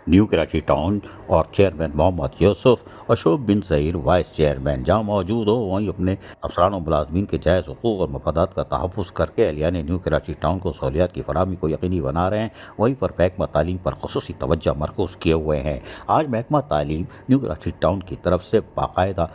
New Karachi town اور chairman محمد یوسف اور Shoaib bin Zaheer vice chairman جہاں موجود ہو وہیں اپنے افسران و ملازمین کے جائز حقوق اور مفادات کا تحفظ کر کے اہلیان نیو کراچی ٹاؤن کو سہولیات کی فراہمی کو یقینی بنا رہے ہیں، وہیں پر محکمہ تعلیم پر خصوصی توجہ مرکوز کیے ہوئے ہیں۔ آج محکمہ تعلیم نیو کراچی ٹاؤن کی طرف سے باقاعدہ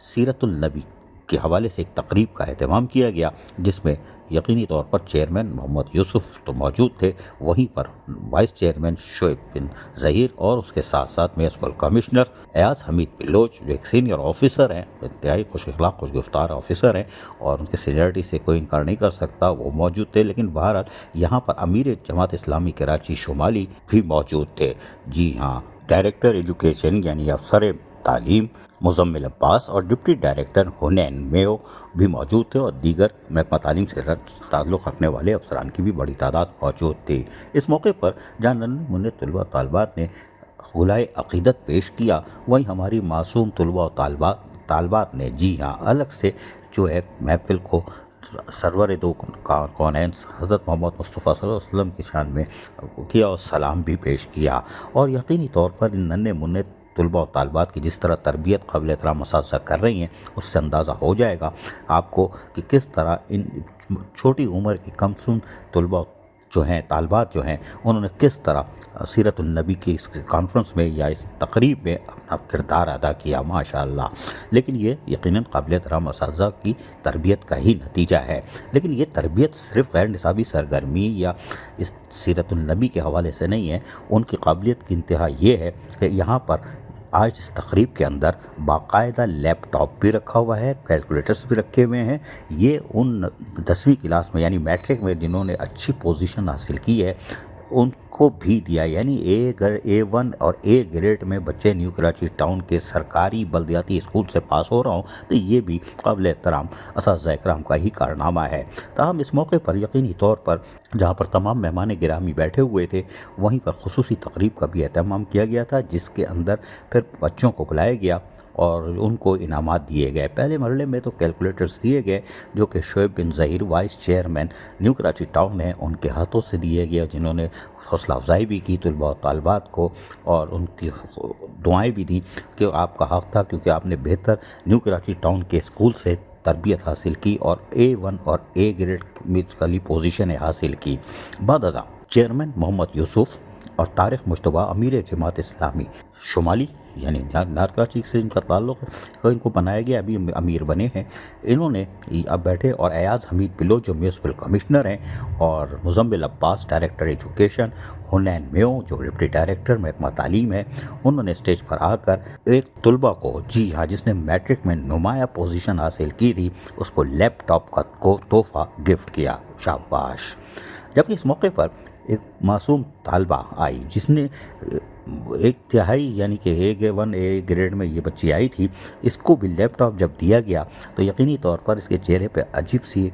سیرت النبی کے حوالے سے ایک تقریب کا اہتمام کیا گیا، جس میں یقینی طور پر چیئرمین محمد یوسف تو موجود تھے، وہیں پر وائس چیئرمین شعیب بن ظہیر اور اس کے ساتھ ساتھ میونسپل کمشنر ایاز حمید بلوچ جو ایک سینئر آفیسر ہیں، انتہائی خوش اخلاق خوش گفتار آفیسر ہیں اور ان کی سینئرٹی سے کوئی انکار نہیں کر سکتا، وہ موجود تھے۔ لیکن بہرحال یہاں پر امیر جماعت اسلامی کراچی شمالی بھی موجود تھے۔ جی ہاں، ڈائریکٹر ایجوکیشن یعنی افسر تعلیم مزمل عباس اور ڈپٹی ڈائریکٹر حنین میو بھی موجود تھے اور دیگر محکمہ تعلیم سے تعلق رکھنے والے افسران کی بھی بڑی تعداد موجود تھی۔ اس موقع پر جہاں ننھے منھے طلباء طالبات نے غلائے عقیدت پیش کیا، وہیں ہماری معصوم طلباء و طالبات نے جی ہاں الگ سے جو ہے محفل کو سرور دو کونین حضرت محمد مصطفیٰ صلی اللہ علیہ وسلم کی شان میں کیا اور سلام بھی پیش کیا، اور یقینی طور پر ان ننھے منھے طلباء و طالبات کی جس طرح تربیت قابل احترام اساتذہ کر رہی ہیں، اس سے اندازہ ہو جائے گا آپ کو کہ کس طرح ان چھوٹی عمر کی کم سن طلباء جو ہیں طالبات جو ہیں انہوں نے کس طرح سیرت النبی کی اس کانفرنس میں یا اس تقریب میں اپنا کردار ادا کیا، ماشاءاللہ۔ لیکن یہ یقیناً قابل احترام اساتذہ کی تربیت کا ہی نتیجہ ہے، لیکن یہ تربیت صرف غیر نصابی سرگرمی یا اس سیرت النبی کے حوالے سے نہیں ہے، ان کی قابلیت کی انتہا یہ ہے کہ یہاں پر آج اس تقریب کے اندر باقاعدہ لیپ ٹاپ بھی رکھا ہوا ہے، کیلکولیٹرز بھی رکھے ہوئے ہیں۔ یہ ان 10ویں کلاس میں یعنی میٹرک میں جنہوں نے اچھی پوزیشن حاصل کی ہے ان کو بھی دیا، یعنی A1 اور A گریڈ میں بچے نیو کراچی ٹاؤن کے سرکاری بلدیاتی اسکول سے پاس ہو رہا ہوں تو یہ بھی قابل احترام اساتذہ اکرام کا ہی کارنامہ ہے۔ تاہم اس موقع پر یقینی طور پر جہاں پر تمام مہمان گرامی بیٹھے ہوئے تھے وہیں پر خصوصی تقریب کا بھی اہتمام کیا گیا تھا، جس کے اندر پھر بچوں کو بلایا گیا اور ان کو انعامات دیے گئے۔ پہلے مرحلے میں تو کیلکولیٹرز دیے گئے جو کہ Shoaib bin Zaheer vice chairman new Karachi town ہیں ان کے ہاتھوں سے دیے گئے، جنہوں نے حوصلہ افزائی بھی کی طلباء و طالبات کو اور ان کی دعائیں بھی دیں کہ آپ کا حق تھا کیونکہ آپ نے بہتر نیو کراچی ٹاؤن کے اسکول سے تربیت حاصل کی اور A1 اور A گریڈ میڈیکلی پوزیشن حاصل کی۔ بعد ازاں چیئرمین محمد یوسف اور طارق مشتبہ امیر جماعت اسلامی شمالی یعنی نارتھ کراچی سے ان کا تعلق ہے، تو ان کو بنایا گیا، ابھی امیر بنے ہیں، انہوں نے اب بیٹھے اور ایاز حمید بلوچ جو میونسپل کمشنر ہیں اور مزمل عباس ڈائریکٹر ایجوکیشن، حنین میو جو ڈپٹی ڈائریکٹر محکمہ تعلیم ہے، انہوں نے اسٹیج پر آ کر ایک طلبہ کو جی ہاں جس نے میٹرک میں نمایاں پوزیشن حاصل کی تھی اس کو لیپ ٹاپ کا تحفہ گفٹ کیا، شاباش۔ جبکہ اس موقع پر ایک معصوم طالبہ آئی جس نے ایک تہائی یعنی کہ A1 A گریڈ میں یہ بچی آئی تھی، اس کو بھی لیپ ٹاپ جب دیا گیا تو یقینی طور پر اس کے چہرے پہ عجیب سی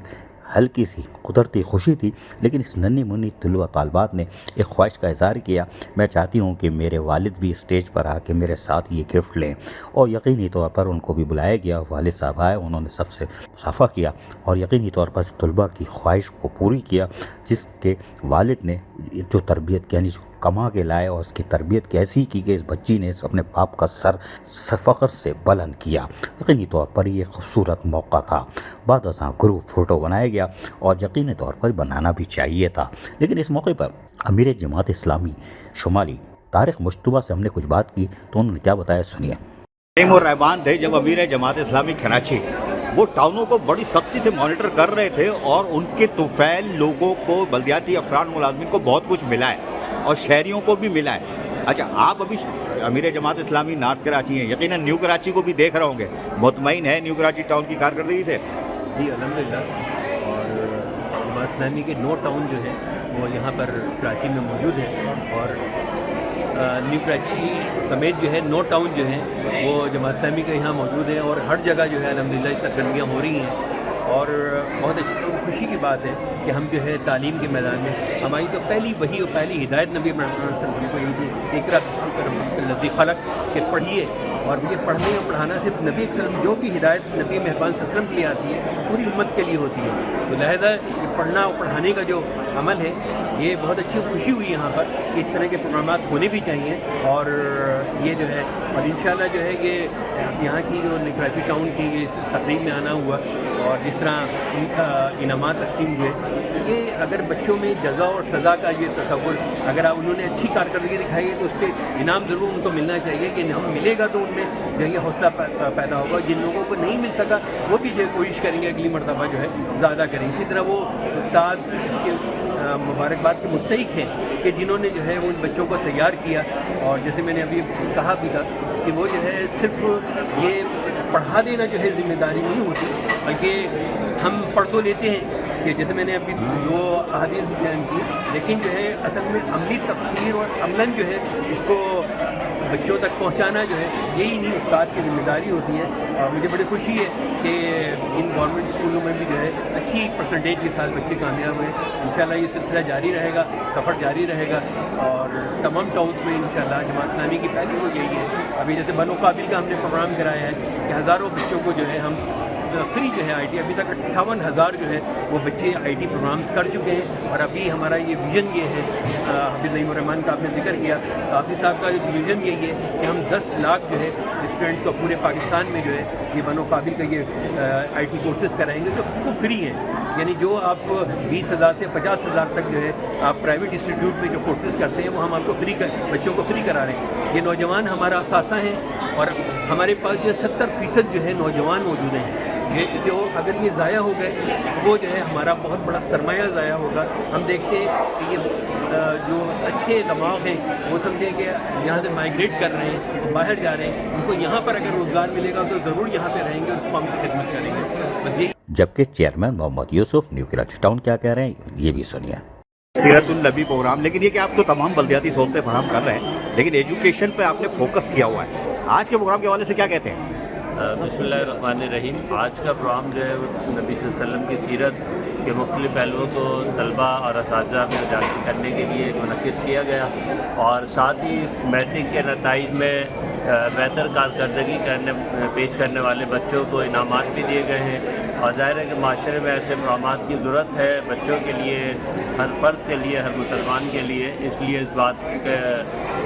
ہلکی سی قدرتی خوشی تھی، لیکن اس ننھی منھی طلبہ طالبات نے ایک خواہش کا اظہار کیا، میں چاہتی ہوں کہ میرے والد بھی اسٹیج پر آ کے میرے ساتھ یہ گفٹ لیں، اور یقینی طور پر ان کو بھی بلایا گیا، والد صاحب آئے، انہوں نے سب سے مصافحہ کیا اور یقینی طور پر اس طلبہ کی خواہش کو پوری کیا جس کے والد نے جو تربیت یعنی کما کے لائے اور اس کی تربیت کیسی کی کہ اس بچی نے اپنے باپ کا سر فخر سے بلند کیا۔ یقینی طور پر یہ خوبصورت موقع تھا۔ بعد ازاں گروپ فوٹو بنایا گیا اور یقینی طور پر بنانا بھی چاہیے تھا، لیکن اس موقع پر امیر جماعت اسلامی شمالی طارق مشتبہ سے ہم نے کچھ بات کی تو انہوں نے کیا بتایا، سنیے۔ اور رحمان تھے جب امیر جماعت اسلامی کراچی وہ ٹاؤنوں کو بڑی سختی سے مانیٹر کر رہے تھے اور ان کے طفیل لوگوں کو بلدیاتی افراد ملازمین کو بہت کچھ ملا ہے اور شہریوں کو بھی ملا ہے۔ اچھا، آپ ابھی امیر جماعت اسلامی نارتھ کراچی ہیں، یقیناً نیو کراچی کو بھی دیکھ رہے ہوں گے، مطمئن ہے نیو کراچی ٹاؤن کی کارکردگی سے؟ جی الحمدللہ، اور جماعت اسلامی کے 9 ٹاؤن جو ہیں وہ یہاں پر کراچی میں موجود ہیں، اور نیو کراچی سمیت جو ہے 9 ٹاؤن جو ہیں وہ جماعت اسلامی کے یہاں موجود ہیں، اور ہر جگہ جو ہے الحمدللہ سرگرمیاں ہو رہی ہیں، اور بہت خوشی کی بات ہے کہ ہم جو ہے تعلیم کے میدان میں ہماری تو پہلی وہی اور پہلی ہدایت نبی محمد صلی اللہ علیہ وسلم کو یہی تھی، اقرأ باسم ربک الذی خلق، کہ پڑھیے اور یہ پڑھنے اور پڑھانا صرف نبی وسلم جو بھی ہدایت نبی مہربان صلی اللہ علیہ وسلم کے لیے آتی ہے پوری امت کے لیے ہوتی ہے. تو لہذا یہ پڑھنا اور پڑھانے کا جو عمل ہے یہ بہت اچھی خوشی ہوئی یہاں پر کہ اس طرح کے پروگرامات ہونے بھی چاہیے. اور یہ جو ہے اور انشاءاللہ جو ہے یہ یہاں کی جو کراچی ٹاؤن کی اس تقریب میں آنا ہوا اور جس طرح انعامات تقسیم ہوئے یہ اگر بچوں میں جزا اور سزا کا یہ تصور اگر انہوں نے اچھی کارکردگی دکھائی ہے تو اس پہ انعام ضرور ان کو ملنا چاہیے کہ انعام ملے گا تو ان میں جو ہے یہ حوصلہ پیدا ہوگا. جن لوگوں کو نہیں مل سکا وہ بھی جو ہے کوشش کریں گے اگلی مرتبہ جو ہے زیادہ کریں. اسی طرح وہ استاد اس کے مبارکباد کے مستحق ہیں کہ جنہوں نے جو ہے ان بچوں کو تیار کیا. اور جیسے میں نے ابھی کہا بھی تھا کہ وہ جو ہے صرف یہ پڑھا دینا جو ہے ذمہ داری نہیں ہوتی بلکہ ہم پڑھ تو لیتے ہیں کہ جیسے میں نے ابھی 2 احادیث بیان کی لیکن جو ہے اصل میں عملی تفسیر اور عملاً جو ہے اس کو بچوں تک پہنچانا جو ہے یہی نہیں استاد کی ذمہ داری ہوتی ہے. اور مجھے بڑی خوشی ہے کہ ان گورنمنٹ اسکولوں میں بھی جو ہے اچھی پرسنٹیج کے ساتھ بچے کامیاب ہوئے. انشاءاللہ یہ سلسلہ جاری رہے گا, سفر جاری رہے گا اور تمام ٹاؤنس میں انشاءاللہ جماعت اسلامی کی پہلی وہ یہی ہے. ابھی جیسے بنو قابل کا ہم نے پروگرام کرایا ہے کہ ہزاروں بچوں کو جو ہے ہم فری جو ہے آئی ٹی ابھی تک 58,000 جو ہے وہ بچے آئی ٹی پروگرامز کر چکے ہیں. اور ابھی ہمارا یہ ویژن یہ ہے حافظ نعیم الرحمان کا آپ نے ذکر کیا تو حافظ صاحب کا ویژن یہی ہے کہ ہم 10 لاکھ جو ہے اسٹوڈنٹ کو پورے پاکستان میں جو ہے یہ بنو قابل کا یہ آئی ٹی کورسز کرائیں گے جو بالکل فری ہیں. یعنی جو آپ 20,000 سے 50,000 تک جو ہے آپ پرائیویٹ انسٹیٹیوٹ میں جو کورسز کرتے ہیں وہ ہم آپ کو فری بچوں کو فری کرا رہے ہیں. یہ نوجوان ہمارا اثاثہ ہیں اور ہمارے پاس جو 70% جو ہے نوجوان موجود ہیں. یہ جو اگر یہ ضائع ہو گئے وہ جو ہے ہمارا بہت بڑا سرمایہ ضائع ہوگا. ہم دیکھتے ہیں کہ یہ جو اچھے دماغ ہیں وہ سمجھیں کہ یہاں سے مائیگریٹ کر رہے ہیں باہر جا رہے ہیں ان کو یہاں پر اگر روزگار ملے گا تو ضرور یہاں پہ رہیں گے اور اس کو ہم خدمت کریں گے. بس یہی. جبکہ چیئرمین محمد یوسف نیو کراچی ٹاؤن کیا کہہ رہے ہیں یہ بھی سنیے. سیرت النبی پروگرام لیکن یہ کہ آپ تو تمام بلدیاتی سہولتیں فراہم کر رہے ہیں لیکن ایجوکیشن پہ آپ نے فوکس کیا ہوا ہے. آج کے پروگرام کے حوالے سے کیا کہتے ہیں؟ بسم اللہ الرحمن الرحیم. آج کا پروگرام جو ہے وہ نبی صلی اللہ علیہ وسلم کی سیرت کے مختلف پہلوؤں کو طلباء اور اساتذہ میں اجاگر کرنے کے لیے منعقد کیا گیا اور ساتھ ہی میٹرک کے نتائج میں بہتر کارکردگی پیش کرنے والے بچوں کو انعامات بھی دیے گئے ہیں. اور ظاہر ہے کہ معاشرے میں ایسے پروگرامات کی ضرورت ہے بچوں کے لیے, ہر فرد کے لیے, ہر مسلمان کے لیے. اس لیے اس بات کی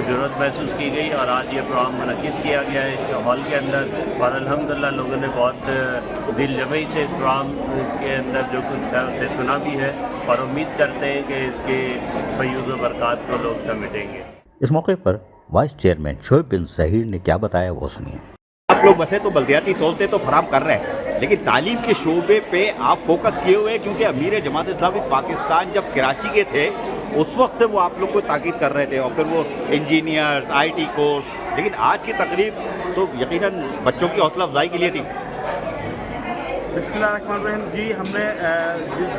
ضرورت محسوس کی گئی اور آج یہ پروگرام منعقد کیا گیا ہے اس ہال کے اندر. اور الحمدللہ لوگوں نے بہت دل جمعی سے اس پروگرام کے اندر جو کچھ ہے اسے سنا بھی ہے اور امید کرتے ہیں کہ اس کے فیوز و برکات کو لوگ سمیٹیں گے. اس موقع پر وائس چیئرمین شعیب بن ظہیر نے کیا بتایا وہ سنیے. آپ لوگ ویسے تو بلدیاتی سہولتیں تو فراہم کر رہے ہیں لیکن تعلیم کے شعبے پہ آپ فوکس کیے ہوئے ہیں کیونکہ امیر جماعت اسلامی پاکستان جب کراچی کے تھے اس وقت سے وہ آپ لوگ کو تاکید کر رہے تھے اور پھر وہ انجینئر آئی ٹی کورس. لیکن آج کی تقریب تو یقیناً بچوں کی حوصلہ افزائی کے لیے تھی. بسم اللہ الرحمن الرحیم. جی ہم نے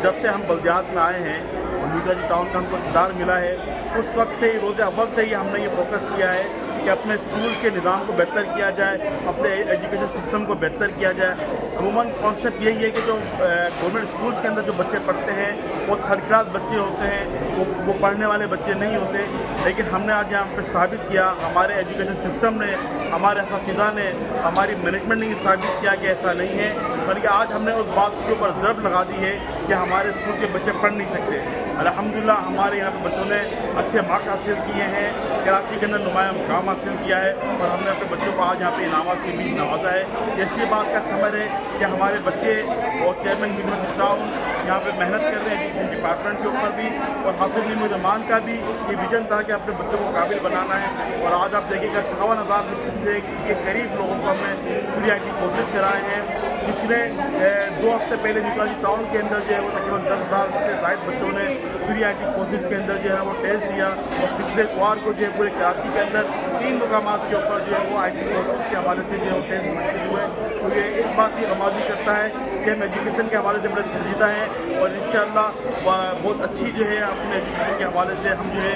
جب سے ہم بلدیات میں آئے ہیں اور نیو کراچی ٹاؤن کا ہم کو اقتدار ملا ہے اس وقت سے ہی روز اول سے ہی ہم نے یہ فوکس کیا ہے کہ اپنے اسکول کے نظام کو بہتر کیا جائے, اپنے ایجوکیشن سسٹم کو بہتر کیا جائے. عموماً کانسیپٹ یہی ہے کہ جو گورنمنٹ اسکولس کے اندر جو بچے پڑھتے ہیں وہ تھرڈ کلاس بچے ہوتے ہیں, وہ پڑھنے والے بچے نہیں ہوتے. لیکن ہم نے آج یہاں پہ ثابت کیا, ہمارے ایجوکیشن سسٹم نے, ہمارے اساتذہ نے, ہماری مینجمنٹ نے یہ ثابت کیا کہ ایسا نہیں ہے بلکہ آج ہم نے اس بات کے اوپر ضرب لگا دی ہے کہ ہمارے اسکول کے بچے پڑھ نہیں سکتے. الحمدللہ ہمارے یہاں پہ بچوں نے اچھے مارکس حاصل کیے ہیں, کراچی کے اندر نمایاں مقام حاصل کیا ہے اور ہم نے اپنے بچوں کو آج یہاں پہ انعامات سے بھی نوازا ہے. اسی بات کا ثمر ہے کہ ہمارے بچے اور چیئرمین نیو کراچی ٹاؤن یہاں پہ محنت کر رہے ہیں ایجوکیشن ڈپارٹمنٹ کے اوپر بھی. اور حافظ نعیم الرحمان کا بھی یہ ویژن تھا کہ اپنے بچوں کو قابل بنانا ہے. اور آج آپ دیکھیں گے 58,000 سے کے قریب لوگوں کو ہم نے فری آئی ٹی کورسز کرائے ہیں. پچھلے 2 ہفتے پہلے نیو کراچی ٹاؤن کے اندر جو ہے وہ تقریباً 10,000 سے زائد بچوں نے فری آئی ٹی کورسز کے اندر جو ہے وہ ٹیسٹ دیا. اور پچھلے اتوار کو جو ہے پورے کراچی کے اندر 3 مقامات کے اوپر جو ہے وہ آئی ٹی کورسز کے حوالے سے جو ہے وہ ٹیسٹ منعقد ہوئے. تو یہ اس بات کی نمازی کرتا ہے کہ ہم ایجوکیشن کے حوالے سے بڑے سنجیدہ ہیں اور انشاءاللہ بہت اچھی جو ہے اپنے ایجوکیشن کے حوالے سے ہم جو ہے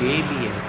KBS